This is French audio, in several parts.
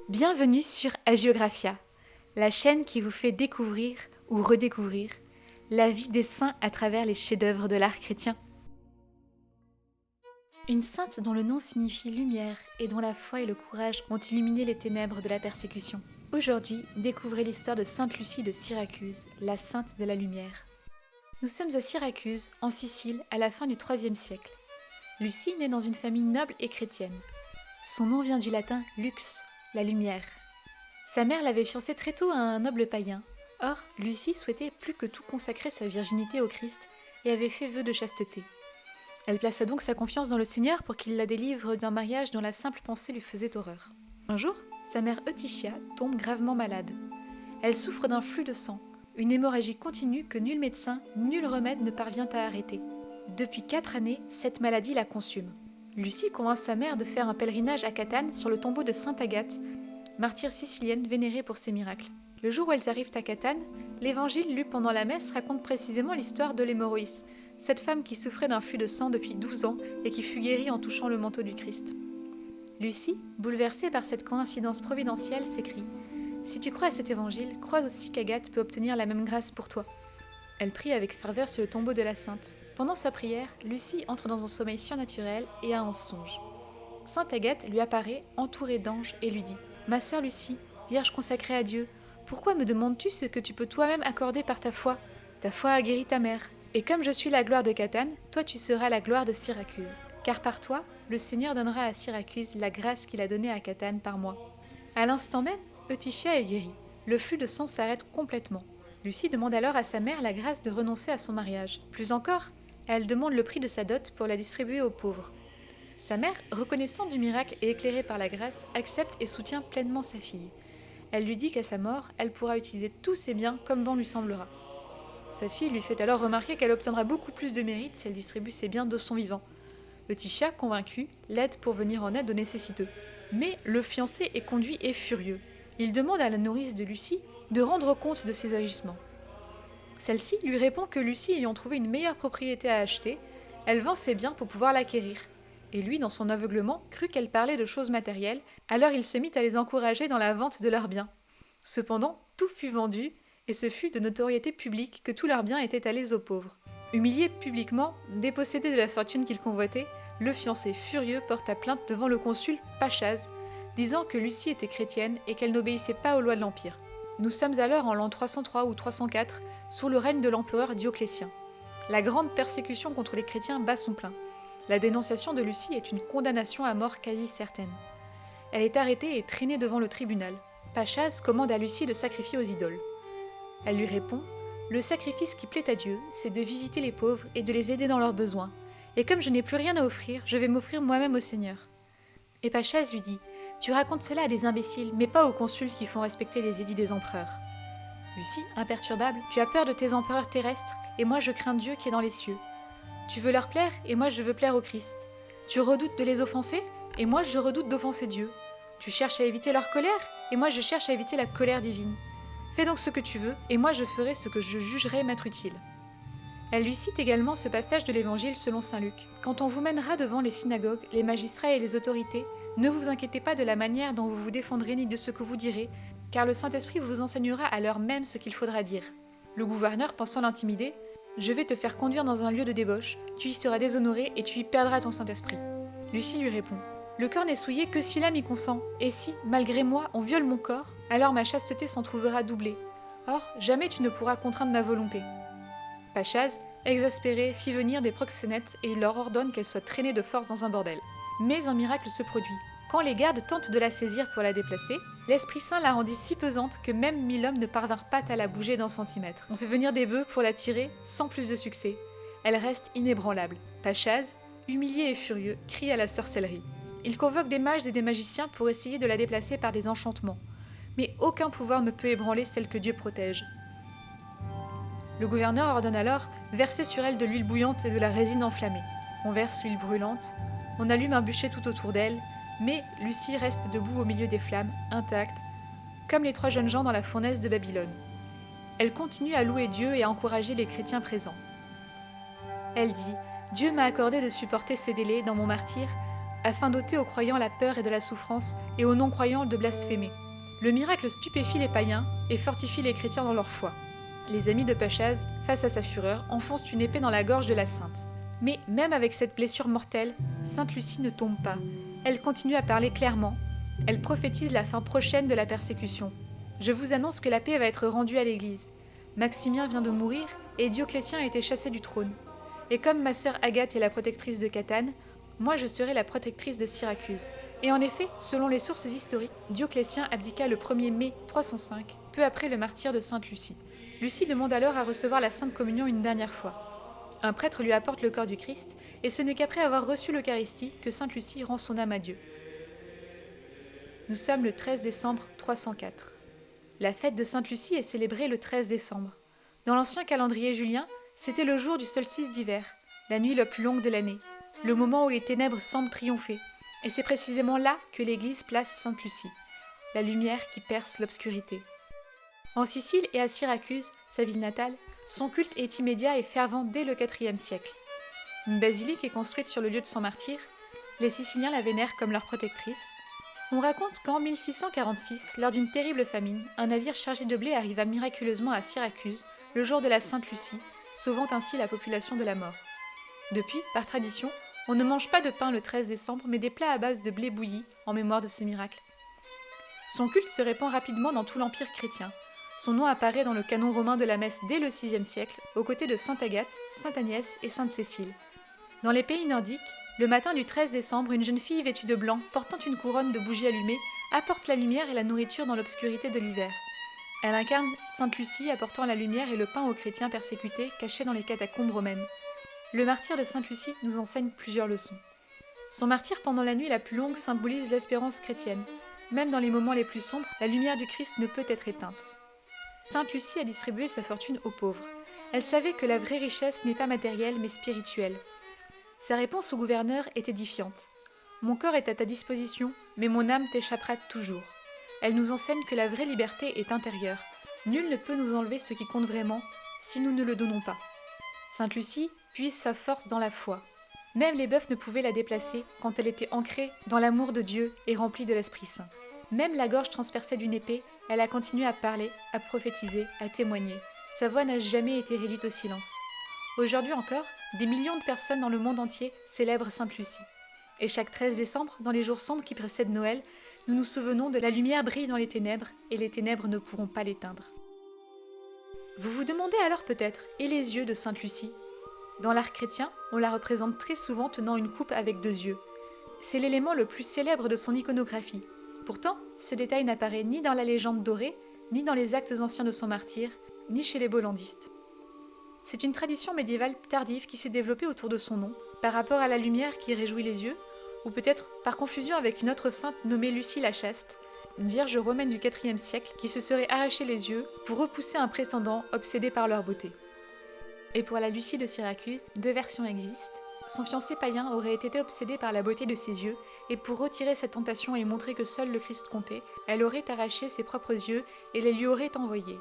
Bienvenue sur Hagiographia, la chaîne qui vous fait découvrir ou redécouvrir la vie des saints à travers les chefs-d'œuvre de l'art chrétien. Une sainte dont le nom signifie lumière et dont la foi et le courage ont illuminé les ténèbres de la persécution. Aujourd'hui, découvrez l'histoire de Sainte Lucie de Syracuse, la sainte de la lumière. Nous sommes à Syracuse, en Sicile, à la fin du IIIe siècle. Lucie naît dans une famille noble et chrétienne. Son nom vient du latin lux, la lumière. Sa mère l'avait fiancée très tôt à un noble païen. Or, Lucie souhaitait plus que tout consacrer sa virginité au Christ et avait fait vœu de chasteté. Elle plaça donc sa confiance dans le Seigneur pour qu'il la délivre d'un mariage dont la simple pensée lui faisait horreur. Un jour, sa mère Eutychia tombe gravement malade. Elle souffre d'un flux de sang, une hémorragie continue que nul médecin, nul remède ne parvient à arrêter. Depuis 4 années, cette maladie la consume. Lucie convainc sa mère de faire un pèlerinage à Catane sur le tombeau de Sainte Agathe, martyre sicilienne vénérée pour ses miracles. Le jour où elles arrivent à Catane, l'évangile lu pendant la messe raconte précisément l'histoire de l'hémorroïs, cette femme qui souffrait d'un flux de sang depuis 12 ans et qui fut guérie en touchant le manteau du Christ. Lucie, bouleversée par cette coïncidence providentielle, s'écrie « Si tu crois à cet évangile, crois aussi qu'Agathe peut obtenir la même grâce pour toi. » Elle prie avec ferveur sur le tombeau de la sainte. Pendant sa prière, Lucie entre dans un sommeil surnaturel et a un songe. Sainte Agathe lui apparaît, entourée d'anges, et lui dit « Ma sœur Lucie, vierge consacrée à Dieu, pourquoi me demandes-tu ce que tu peux toi-même accorder par ta foi ? Ta foi a guéri ta mère. Et comme je suis la gloire de Catane, toi tu seras la gloire de Syracuse. Car par toi, le Seigneur donnera à Syracuse la grâce qu'il a donnée à Catane par moi. » À l'instant même, Eutychia est guérie. Le flux de sang s'arrête complètement. Lucie demande alors à sa mère la grâce de renoncer à son mariage. Plus encore, elle demande le prix de sa dot pour la distribuer aux pauvres. Sa mère, reconnaissant du miracle et éclairée par la grâce, accepte et soutient pleinement sa fille. Elle lui dit qu'à sa mort, elle pourra utiliser tous ses biens comme bon lui semblera. Sa fille lui fait alors remarquer qu'elle obtiendra beaucoup plus de mérite si elle distribue ses biens de son vivant. Eutychia, convaincu, l'aide pour venir en aide aux nécessiteux. Mais le fiancé est conduit et furieux. Il demande à la nourrice de Lucie de rendre compte de ses agissements. Celle-ci lui répond que Lucie ayant trouvé une meilleure propriété à acheter, elle vend ses biens pour pouvoir l'acquérir. Et lui, dans son aveuglement, crut qu'elle parlait de choses matérielles, alors il se mit à les encourager dans la vente de leurs biens. Cependant, tout fut vendu, et ce fut de notoriété publique que tous leurs biens étaient allés aux pauvres. Humilié publiquement, dépossédé de la fortune qu'il convoitait, le fiancé furieux porta plainte devant le consul Pachaz, disant que Lucie était chrétienne et qu'elle n'obéissait pas aux lois de l'Empire. Nous sommes alors en l'an 303 ou 304, sous le règne de l'empereur Dioclétien. La grande persécution contre les chrétiens bat son plein. La dénonciation de Lucie est une condamnation à mort quasi certaine. Elle est arrêtée et traînée devant le tribunal. Pachaz commande à Lucie de sacrifier aux idoles. Elle lui répond « Le sacrifice qui plaît à Dieu, c'est de visiter les pauvres et de les aider dans leurs besoins. Et comme je n'ai plus rien à offrir, je vais m'offrir moi-même au Seigneur. » Et Pachaz lui dit « Tu racontes cela à des imbéciles, mais pas aux consuls qui font respecter les édits des empereurs. » Lucie, imperturbable, tu as peur de tes empereurs terrestres, et moi je crains Dieu qui est dans les cieux. Tu veux leur plaire, et moi je veux plaire au Christ. Tu redoutes de les offenser, et moi je redoute d'offenser Dieu. Tu cherches à éviter leur colère, et moi je cherche à éviter la colère divine. Fais donc ce que tu veux, et moi je ferai ce que je jugerai m'être utile. Elle lui cite également ce passage de l'Évangile selon saint Luc. Quand on vous mènera devant les synagogues, les magistrats et les autorités, ne vous inquiétez pas de la manière dont vous vous défendrez ni de ce que vous direz, car le Saint-Esprit vous enseignera à l'heure même ce qu'il faudra dire. Le gouverneur, pensant l'intimider, « Je vais te faire conduire dans un lieu de débauche, tu y seras déshonoré et tu y perdras ton Saint-Esprit. » Lucie lui répond « Le corps n'est souillé que si l'âme y consent, et si, malgré moi, on viole mon corps, alors ma chasteté s'en trouvera doublée. Or, jamais tu ne pourras contraindre ma volonté. » Pachaz, exaspéré, fit venir des proxénètes et il leur ordonne qu'elle soit traînée de force dans un bordel. Mais un miracle se produit. Quand les gardes tentent de la saisir pour la déplacer, l'Esprit Saint la rendit si pesante que même 1000 hommes ne parvinrent pas à la bouger d'un centimètre. On fait venir des bœufs pour la tirer, sans plus de succès. Elle reste inébranlable. Pachaz, humilié et furieux, crie à la sorcellerie. Il convoque des mages et des magiciens pour essayer de la déplacer par des enchantements. Mais aucun pouvoir ne peut ébranler celle que Dieu protège. Le gouverneur ordonne alors verser sur elle de l'huile bouillante et de la résine enflammée. On verse l'huile brûlante, on allume un bûcher tout autour d'elle, mais Lucie reste debout au milieu des flammes, intacte, comme les 3 jeunes gens dans la fournaise de Babylone. Elle continue à louer Dieu et à encourager les chrétiens présents. Elle dit « Dieu m'a accordé de supporter ces délais dans mon martyre, afin d'ôter aux croyants la peur et de la souffrance, et aux non-croyants de blasphémer. Le miracle stupéfie les païens et fortifie les chrétiens dans leur foi. Les amis de Pachaz, face à sa fureur, enfoncent une épée dans la gorge de la sainte. Mais même avec cette blessure mortelle, Sainte Lucie ne tombe pas. Elle continue à parler clairement. Elle prophétise la fin prochaine de la persécution. Je vous annonce que la paix va être rendue à l'Église. Maximien vient de mourir et Dioclétien a été chassé du trône. Et comme ma sœur Agathe est la protectrice de Catane, moi je serai la protectrice de Syracuse. Et en effet, selon les sources historiques, Dioclétien abdiqua le 1er mai 305, peu après le martyre de Sainte Lucie. Lucie demande alors à recevoir la Sainte Communion une dernière fois. Un prêtre lui apporte le corps du Christ, et ce n'est qu'après avoir reçu l'Eucharistie que Sainte Lucie rend son âme à Dieu. Nous sommes le 13 décembre 304. La fête de Sainte Lucie est célébrée le 13 décembre. Dans l'ancien calendrier julien, c'était le jour du solstice d'hiver, la nuit la plus longue de l'année, le moment où les ténèbres semblent triompher. Et c'est précisément là que l'Église place Sainte Lucie, la lumière qui perce l'obscurité. En Sicile et à Syracuse, sa ville natale, son culte est immédiat et fervent dès le IVe siècle. Une basilique est construite sur le lieu de son martyre, les Siciliens la vénèrent comme leur protectrice. On raconte qu'en 1646, lors d'une terrible famine, un navire chargé de blé arriva miraculeusement à Syracuse le jour de la Sainte Lucie, sauvant ainsi la population de la mort. Depuis, par tradition, on ne mange pas de pain le 13 décembre, mais des plats à base de blé bouilli en mémoire de ce miracle. Son culte se répand rapidement dans tout l'Empire chrétien. Son nom apparaît dans le canon romain de la messe dès le VIe siècle, aux côtés de Sainte Agathe, Sainte Agnès et Sainte Cécile. Dans les pays nordiques, le matin du 13 décembre, une jeune fille vêtue de blanc, portant une couronne de bougies allumées, apporte la lumière et la nourriture dans l'obscurité de l'hiver. Elle incarne Sainte Lucie apportant la lumière et le pain aux chrétiens persécutés cachés dans les catacombes romaines. Le martyre de Sainte Lucie nous enseigne plusieurs leçons. Son martyre pendant la nuit la plus longue symbolise l'espérance chrétienne. Même dans les moments les plus sombres, la lumière du Christ ne peut être éteinte. Sainte Lucie a distribué sa fortune aux pauvres. Elle savait que la vraie richesse n'est pas matérielle mais spirituelle. Sa réponse au gouverneur est édifiante. « Mon corps est à ta disposition, mais mon âme t'échappera toujours. » Elle nous enseigne que la vraie liberté est intérieure. Nul ne peut nous enlever ce qui compte vraiment si nous ne le donnons pas. Sainte Lucie puise sa force dans la foi. Même les bœufs ne pouvaient la déplacer quand elle était ancrée dans l'amour de Dieu et remplie de l'Esprit Saint. Même la gorge transpercée d'une épée, elle a continué à parler, à prophétiser, à témoigner. Sa voix n'a jamais été réduite au silence. Aujourd'hui encore, des millions de personnes dans le monde entier célèbrent Sainte Lucie. Et chaque 13 décembre, dans les jours sombres qui précèdent Noël, nous nous souvenons de la lumière brille dans les ténèbres et les ténèbres ne pourront pas l'éteindre. Vous vous demandez alors peut-être, et les yeux de Sainte Lucie ? Dans l'art chrétien, on la représente très souvent tenant une coupe avec 2 yeux. C'est l'élément le plus célèbre de son iconographie. Pourtant, ce détail n'apparaît ni dans la légende dorée, ni dans les actes anciens de son martyre, ni chez les bollandistes. C'est une tradition médiévale tardive qui s'est développée autour de son nom, par rapport à la lumière qui réjouit les yeux, ou peut-être par confusion avec une autre sainte nommée Lucie la Chaste, une vierge romaine du IVe siècle qui se serait arraché les yeux pour repousser un prétendant obsédé par leur beauté. Et pour la Lucie de Syracuse, 2 versions existent. Son fiancé païen aurait été obsédé par la beauté de ses yeux, et pour retirer cette tentation et montrer que seul le Christ comptait, elle aurait arraché ses propres yeux et les lui aurait envoyés.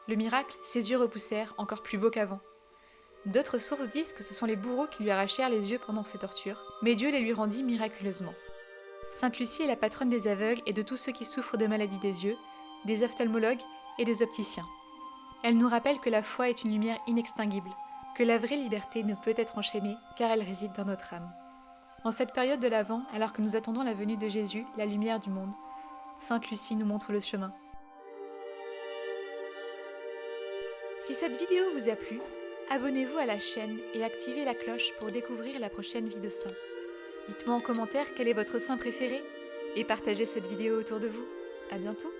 Le miracle, ses yeux repoussèrent, encore plus beaux qu'avant. D'autres sources disent que ce sont les bourreaux qui lui arrachèrent les yeux pendant ses tortures, mais Dieu les lui rendit miraculeusement. Sainte Lucie est la patronne des aveugles et de tous ceux qui souffrent de maladies des yeux, des ophtalmologues et des opticiens. Elle nous rappelle que la foi est une lumière inextinguible, que la vraie liberté ne peut être enchaînée car elle réside dans notre âme. En cette période de l'Avent, alors que nous attendons la venue de Jésus, la lumière du monde, Sainte Lucie nous montre le chemin. Si cette vidéo vous a plu, abonnez-vous à la chaîne et activez la cloche pour découvrir la prochaine vie de saint. Dites-moi en commentaire quel est votre saint préféré et partagez cette vidéo autour de vous. À bientôt!